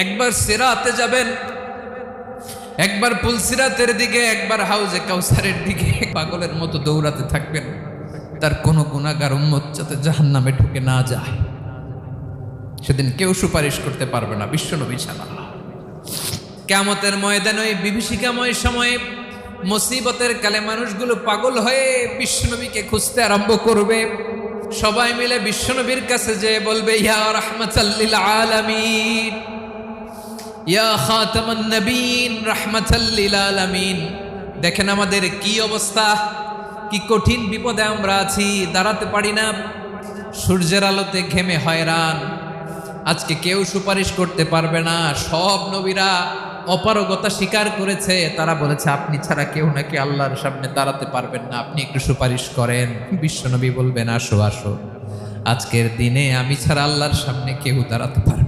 একবার সিরাতে যাবেন, একবার পুলসিরাতের দিকে, একবার হাউজে কাউসারের দিকে পাগলের মতো দৌড়াতে থাকবেন। তার কোনো গুনাহগার উম্মত যাতে জাহান্নামে ঢুকে না যায়। সেদিন কেউ সুপারিশ করতে পারবে না বিশ্বনবী ছাড়া। কিয়ামতের ময়দানে ওই বিভীষিকাময় সময়ে মুসিবতের কালে মানুষগুলো পাগল হয়ে বিশ্বনবীকে খুঁজতে আরম্ভ করবে। সবাই মিলে বিশ্বনবীর কাছে যেয়ে বলবে, ইয়া রাহমাতাল লিল আলামিন, ইয়া খাতামান নবীন, রাহমাতাল লিল আলামিন। দেখেন আমাদের কি অবস্থা, কি কঠিন বিপদে আমরা আছি, দাঁড়াতে পারি না, সূর্যের আলোতে ঘেমে হয়রান। আজকে কেউ সুপারিশ করতে পারবে না। সব নবীরা অপারগতা স্বীকার করেছে, তারা বলেছে আপনি ছাড়া কেউ নাকি আল্লাহর সামনে দাঁড়াতে পারবেন না, আপনি একটু সুপারিশ করেন। বিশ্বনবী বলবেন, আসো আসো, আজকের দিনে আমি ছাড়া আল্লাহর সামনে কেউ দাঁড়াতে পারবে